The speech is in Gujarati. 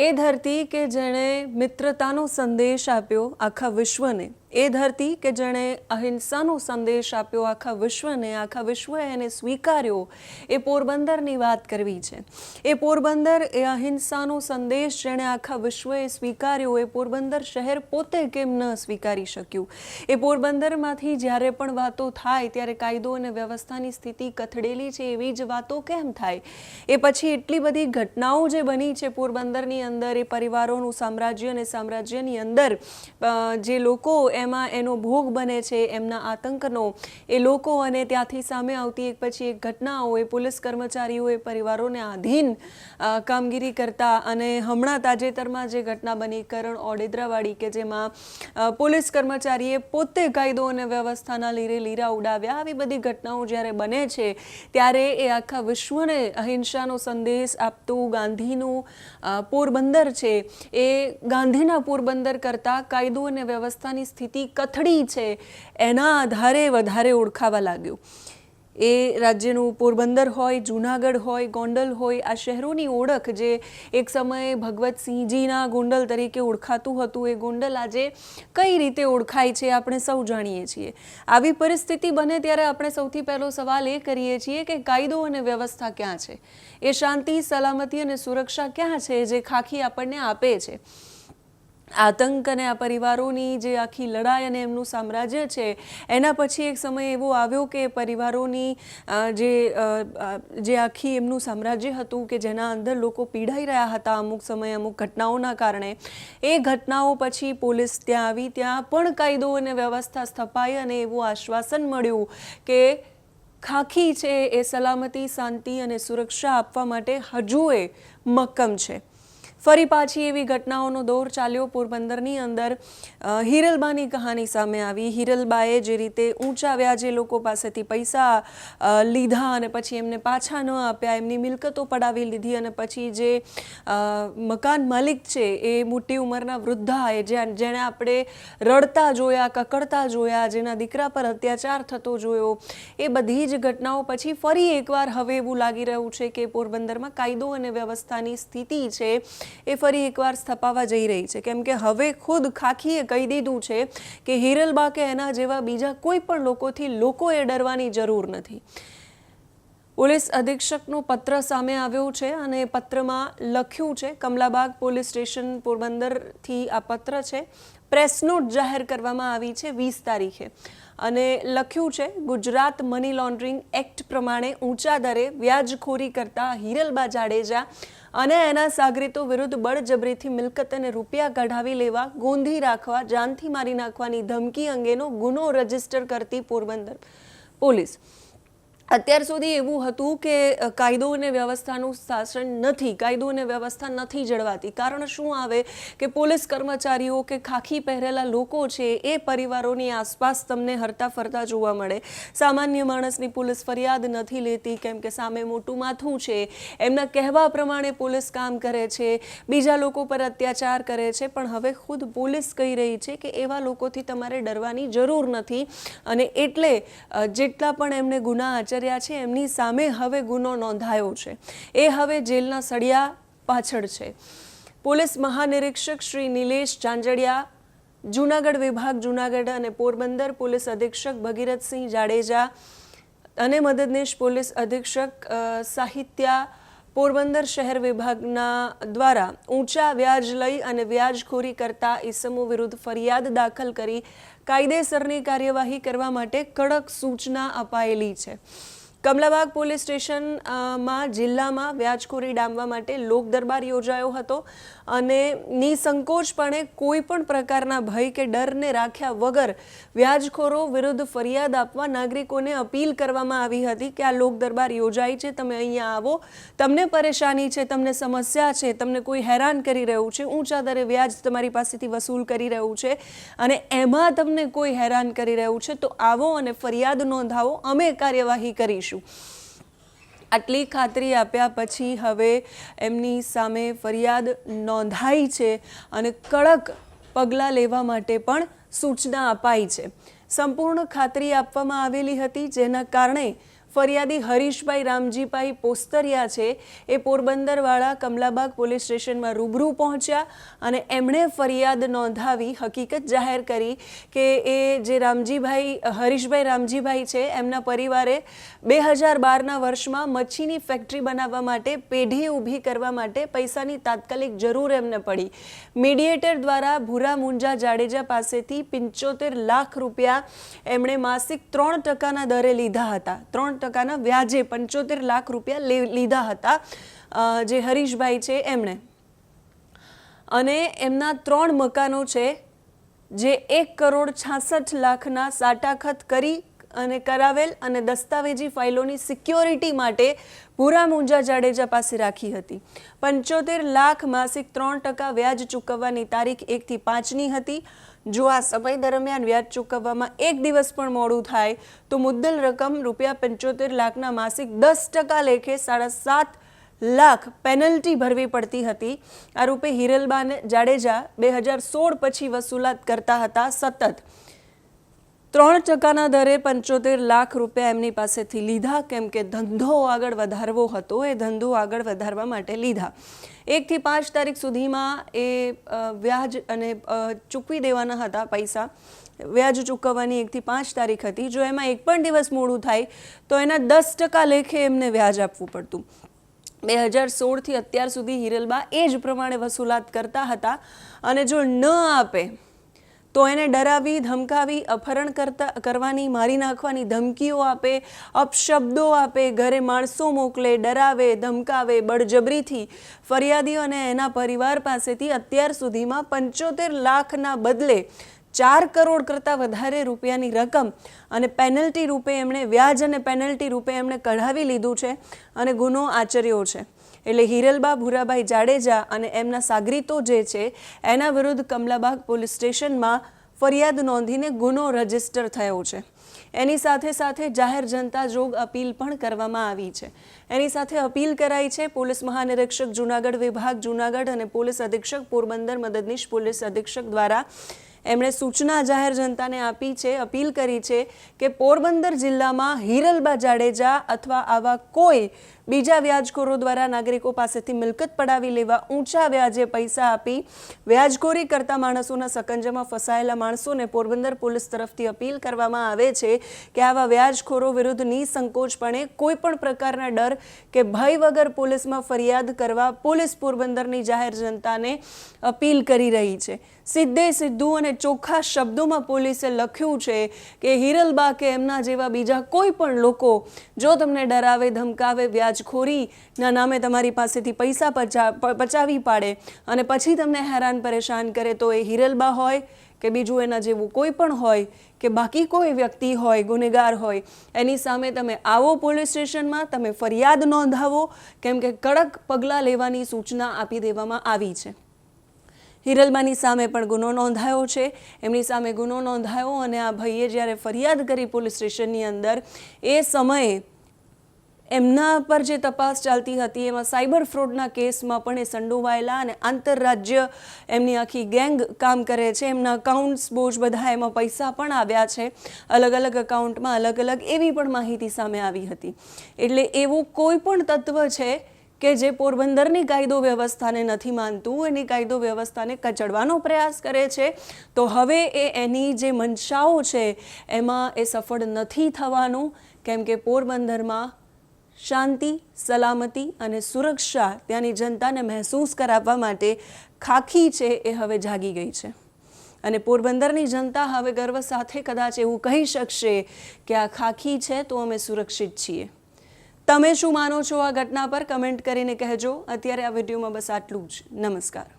એ ધરતી કે જેણે મિત્રતાનો સંદેશ આપ્યો આખા વિશ્વને, એ ધરતી કે જેણે અહિંસાનો સંદેશ આપ્યો આખા વિશ્વને, આખા વિશ્વએ એને સ્વીકાર્યો, એ પોરબંદરની વાત કરવી છે। એ પોરબંદર, એ અહિંસાનો સંદેશ જેણે આખા વિશ્વએ સ્વીકાર્યો, એ પોરબંદર શહેર પોતે કેમ ન સ્વીકારી શક્યું? એ પોરબંદરમાંથી જ્યારે પણ વાતો થાય ત્યારે કાયદો અને વ્યવસ્થાની સ્થિતિ કથળેલી છે એવી જ વાતો કેમ થાય? એ પછી એટલી બધી ઘટનાઓ જે બની છે પોરબંદરની અંદર, એ પરિવારોનું સામ્રાજ્ય અને સામ્રાજ્યની અંદર જે લોકો એમાં એનો ભોગ બને છે, એમના આતંકનો, એ લોકો અને ત્યાંથી સામે આવતી એક પછી એક ઘટનાઓ, એ પોલીસ કર્મચારીઓ એ પરિવારોને આધીન કામગીરી કરતા, અને હમણાં તાજેતરમાં જે ઘટના બની કરણ ઓડેદરાવાળી, કે જેમાં પોલીસ કર્મચારીએ પોતે કાયદો અને વ્યવસ્થાના લીરે લીરા ઉડાવ્યા, આવી બધી ઘટનાઓ જ્યારે બને છે ત્યારે એ આખા વિશ્વને અહિંસાનો સંદેશ આપતું ગાંધીનું પોરબંદર છે, એ ગાંધીના પોરબંદર કરતાં કાયદો અને વ્યવસ્થાની સ્થિતિ કથળી છે એના આધારે વધારે ઓળખાવા લાગ્યું। એ રાજ્યનું પોરબંદર હોય, જૂનાગઢ હોય, ગોંડલ હોય, આ શહેરોની ઓળખ જે એક સમયે ભગવતસિંહજીના ગોંડલ તરીકે ઓળખાતું હતું, એ ગોંડલ આજે કઈ રીતે ઓળખાય છે આપણે સૌ જાણીએ છીએ। આવી પરિસ્થિતિ બને ત્યારે આપણે સૌથી પહેલો સવાલ એ કરીએ છીએ કે કાયદો અને વ્યવસ્થા ક્યાં છે? એ શાંતિ, સલામતી અને સુરક્ષા ક્યાં છે જે ખાખી આપણને આપે છે? આતંક અને આ પરિવારોની જે આખી લડાઈ અને એમનું સામ્રાજ્ય છે, એના પછી એક સમય એવો આવ્યો કે પરિવારોની જે આખી એમનું સામ્રાજ્ય હતું કે જેના અંદર લોકો પીડાઈ રહ્યા હતા અમુક સમયે અમુક ઘટનાઓના કારણે, એ ઘટનાઓ પછી પોલીસ ત્યાં આવી, ત્યાં પણ કાયદો અને વ્યવસ્થા સ્થપાઈ અને એવું આશ્વાસન મળ્યું કે ખાખી છે એ સલામતી, શાંતિ અને સુરક્ષા આપવા માટે હજુ એ મક્કમ છે। ફરી પાછી એવી ઘટનાઓનો દોર ચાલ્યો પોરબંદરની અંદર। હિરલબાની કહાની સામે આવી। હિરલબાએ જે રીતે ઊંચા વ્યાજે લોકો પાસેથી પૈસા લીધા અને પછી એમને પાછા ન આપ્યા, એમની મિલકતો પડાવી લીધી, અને પછી જે મકાન માલિક છે એ મોટી ઉંમરના વૃદ્ધા, જેણે આપણે રડતા જોયા, કકડતા જોયા, જેના દીકરા પર અત્યાચાર થતો જોયો, એ બધી જ ઘટનાઓ પછી ફરી એકવાર હવે એવું લાગી રહ્યું છે કે પોરબંદરમાં કાયદો અને વ્યવસ્થાની સ્થિતિ છે એ ફરી એકવાર સ્થપાવા જઈ રહી છે, કેમ કે હવે ખુદ ખાખીએ કહી દીધું છે કે હિરલબા કે એના જેવા બીજા કોઈ પણ લોકોથી લોકોએ ડરવાની જરૂર નથી। પોલીસ અધિક્ષકનો પત્ર સામે આવ્યો છે અને પત્રમાં લખ્યું છે, કમલાબાગ પોલીસ સ્ટેશન પોરબંદરથી આ પત્ર છે, પ્રેસ નોટ જાહેર કરવામાં આવી છે 20 તારીખે, અને લખ્યું છે, ગુજરાત મની લોન્ડરિંગ એક્ટ પ્રમાણે ઊંચા દરે વ્યાજખોરી કરતા હિરલબા જાડેજા અને એના સાગરીતો વિરુદ્ધ બળજબરીથી મિલકત અને રૂપિયા કઢાવી લેવા, ગોંધી રાખવા, જાનથી મારી નાખવાની ધમકી અંગેનો ગુનો રજીસ્ટર કરતી પોરબંદર પોલીસ। અત્યાર સુધી એવું હતું કે કાયદો અને વ્યવસ્થાનું શાસન નથી, કાયદો અને વ્યવસ્થા નથી જળવાતી। કારણ શું આવે કે પોલીસ કર્મચારીઓ કે ખાખી પહેરેલા લોકો છે એ પરિવારોની આસપાસ તમને હરતા ફરતા જોવા મળે। સામાન્ય માણસની પોલીસ ફરિયાદ નથી લેતી, કેમ કે સામે મોટું માથું છે, એમના કહેવા પ્રમાણે પોલીસ કામ કરે છે, બીજા લોકો પર અત્યાચાર કરે છે, પણ હવે ખુદ પોલીસ કહી રહી છે કે એવા લોકોથી તમારે ડરવાની જરૂર નથી, અને એટલે જેટલા પણ એમને ગુના આચર્યા છે એમની સામે હવે ગુનો નોંધાયો છે, એ હવે જેલના સળિયા પાછળ છે। પોલીસ મહાનિરીક્ષક શ્રી નિલેશ ચાંચડિયા, જૂનાગઢ વિભાગ જૂનાગઢ અને પોરબંદર પોલીસ અધિક્ષક ભગીરથસિંહ જાડેજા અને મદદનીશ પોલીસ અધિક્ષક સાહિત્યા પોરબંદર શહેર વિભાગના દ્વારા ઊંચા વ્યાજ લઈ અને વ્યાજખોરી કરતા ઈસમો વિરુદ્ધ ફરિયાદ દાખલ કરી કાયદેસરની કાર્યવાહી કરવા માટે કડક સૂચના અપાયેલી છે। કમલાબાગ પોલીસ સ્ટેશનમાં જિલ્લામાં વ્યાજખોરી ડામવા માટે લોક દરબાર યોજાયો હતો, અને નિસંકોચપણે કોઈ પણ પ્રકારના ભય કે ડરને રાખ્યા વગર વ્યાજખોરો વિરુદ્ધ ફરિયાદ આપવા નાગરિકોને અપીલ કરવામાં આવી હતી કે આ લોક દરબાર યોજાય છે, તમે અહીંયા આવો, તમને પરેશાની છે, તમને સમસ્યા છે, તમને કોઈ હેરાન કરી રહ્યું છે, ઊંચા દરે વ્યાજ તમારી પાસેથી વસૂલ કરી રહ્યું છે, અને એમાં તમને કોઈ હેરાન કરી રહ્યું છે, તો આવો અને ફરિયાદ નોંધાવો, અમે કાર્યવાહી કરીશું। આટલી ખાતરી આપ્યા પછી હવે એમની સામે ફરિયાદ નોંધાઈ છે અને કડક પગલાં લેવા માટે પણ સૂચના અપાઈ છે। સંપૂર્ણ ખાતરી આપવામાં આવેલી હતી, જેના કારણે ફરિયાદી હરીશભાઈ રામજીભાઈ પોસ્તરિયા છે એ પોરબંદરવાળા કમલાબાગ પોલીસ સ્ટેશનમાં રૂબરૂ પહોંચ્યા અને એમણે ફરિયાદ નોંધાવી હકીકત જાહેર કરી કે એ જે હરીશભાઈ રામજીભાઈ છે એમના પરિવારે 2012ના વર્ષમાં મચ્છીની ફેક્ટરી બનાવવા માટે પેઢી ઊભી કરવા માટે પૈસાની તાત્કાલિક જરૂર એમને પડી. મીડિયેટર દ્વારા ભૂરા મુંજા જાડેજા પાસેથી 75 લાખ રૂપિયા એમણે માસિક 3% દરે લીધા હતા. 3% વ્યાજે 75 લાખ રૂપિયા લીધા હતા જે હરીશભાઈ છે એમણે. અને એમના 3 મકાનો છે જે 1,66,00,000ના સાટાખત કરી અને કરાવેલ અને દસ્તાવેજી ફાઇલોની સિક્યોરિટી માટે ભૂરા મુંજા જાડેજા પાસે રાખી હતી. 75 લાખ માસિક 3% વ્યાજ ચૂકવવાની તારીખ 1 થી 5ની હતી. જો આ સમય દરમિયાન વ્યાજ ચૂકવવામાં 1 દિવસ પણ મોડું થાય તો મુદ્દલ રકમ રૂપિયા 75 લાખના માસિક 10% લેખે 7.5 લાખ પેનલ્ટી ભરવી પડતી હતી. આ રૂપે હિરલબા જાડેજા 2016 પછી વસૂલાત કરતા હતા. સતત 3%ના દરે 75 લાખ રૂપિયા એમની પાસેથી લીધા, કેમ કે ધંધો આગળ વધારવો હતો. એ ધંધો આગળ વધારવા માટે લીધા. 1 થી 5 તારીખ સુધીમાં એ વ્યાજ અને ચૂકવી દેવાના હતા પૈસા. વ્યાજ ચૂકવવાની 1 થી 5 તારીખ હતી. જો એમાં 1 પણ દિવસ મોડું થાય તો એના 10% લેખે એમને વ્યાજ આપવું પડતું. 2016થી અત્યાર સુધી હિરલબા એ જ પ્રમાણે વસૂલાત કરતા હતા. અને જો ન આપે તો એને ડરાવી ધમકાવી અપહરણ કરવાની, મારી નાખવાની ધમકીઓ આપે, અપશબ્દો આપે, ઘરે માણસો મોકલે, ડરાવે, ધમકાવે, બળજબરીથી ફરિયાદીઓ અને એના પરિવાર પાસેથી અત્યાર સુધીમાં 75 લાખના બદલે 4 કરોડ કરતાં વધારે રૂપિયાની રકમ અને પેનલ્ટી રૂપે એમણે વ્યાજ અને પેનલ્ટી રૂપે એમણે કઢાવી લીધું છે અને ગુનો આચર્યો છે. એટલે હિરલબા ભૂરાભાઈ જાડેજા અને એમના સાગરીતો જે છે એના વિરુદ્ધ કમલાબાગ પોલીસ સ્ટેશનમાં ફરિયાદ નોંધીને ગુનો રજીસ્ટર થયો છે. એની સાથે સાથે જાહેર જનતા જોગ અપીલ પણ કરવામાં આવી છે. એની સાથે અપીલ કરાઈ છે પોલીસ મહાનિરીક્ષક જૂનાગઢ વિભાગ જૂનાગઢ અને પોલીસ અધિક્ષક પોરબંદર મદદનીશ પોલીસ અધિક્ષક દ્વારા એમણે સૂચના જાહેર જનતાને આપી છે, અપીલ કરી છે કે પોરબંદર જિલ્લામાં હિરલબા જાડેજા અથવા આવા કોઈ બીજા વ્યાજખોરો દ્વારા નાગરિકો પાસેથી મિલકત પડાવી લેવા, ઊંચા વ્યાજે પૈસા આપી વ્યાજખોરી કરતા માણસોના સકંજામાં ફસાયેલા માણસોને પોરબંદર પોલીસ તરફથી અપીલ કરવામાં આવે છે કે આવા વ્યાજખોરો વિરુદ્ધ નિસંકોચપણે કોઈ પણ પ્રકારના ડર કે ભય વગર પોલીસમાં ફરિયાદ કરવા પોલીસ પોરબંદરની જાહેર જનતાને અપીલ કરી રહી છે. સીધે સીધું અને ચોખ્ખા શબ્દોમાં પોલીસે લખ્યું છે કે હિરલબા કે એમના જેવા બીજા કોઈ પણ લોકો જો તમને ડરાવે, ધમકાવે, વ્યાજખોરીના નામે તમારી પાસેથી પૈસા પચાવી પાડે અને પછી તમને હેરાન પરેશાન કરે તો એ હિરલબા હોય કે બીજું એના જેવું કોઈ પણ હોય કે બાકી કોઈ વ્યક્તિ હોય, ગુનેગાર હોય, એની સામે તમે આવો પોલીસ સ્ટેશનમાં, તમે ફરિયાદ નોંધાવો, કેમ કે કડક પગલાં લેવાની સૂચના આપી દેવામાં આવી છે. હિરલબાની સામે પણ ગુનો નોંધાયો છે. એમની સામે ગુનો નોંધાયો અને આ ભાઈએ જ્યારે ફરિયાદ કરી પોલીસ સ્ટેશનની અંદર એ સમયે એમના પર જે તપાસ ચાલતી હતી એમાં સાયબર ફ્રોડના કેસમાં પણ એ સંડોવાયેલા અને આંતરરાજ્ય એમની આખી ગેંગ કામ કરે છે. એમના અકાઉન્ટ્સ બહુ જ બધા, એમાં પૈસા પણ આવ્યા છે અલગ અલગ અકાઉન્ટમાં, અલગ અલગ એવી પણ માહિતી સામે આવી હતી. એટલે એવું કોઈ પણ તત્વ છે કે જે પોરબંદરની કાયદો વ્યવસ્થાને નથી માનતું, એની કાયદો વ્યવસ્થાને કચડવાનો પ્રયાસ કરે છે, તો હવે એની જે મંશાઓ છે એમાં એ સફળ નથી થવાનું. કેમ કે પોરબંદરમાં શાંતિ, સલામતી અને સુરક્ષા ત્યાંની જનતાને મહેસૂસ કરાવવા માટે ખાખી છે એ હવે જાગી ગઈ છે. અને પોરબંદરની જનતા હવે ગર્વ સાથે કદાચ એવું કહી શકશે કે આ ખાખી છે તો અમે સુરક્ષિત છીએ. તમે શું માનો છો આ ઘટના પર? કમેન્ટ કરીને કહેજો. અત્યારે આ વિડીયોમાં બસ આટલું જ. નમસ્કાર.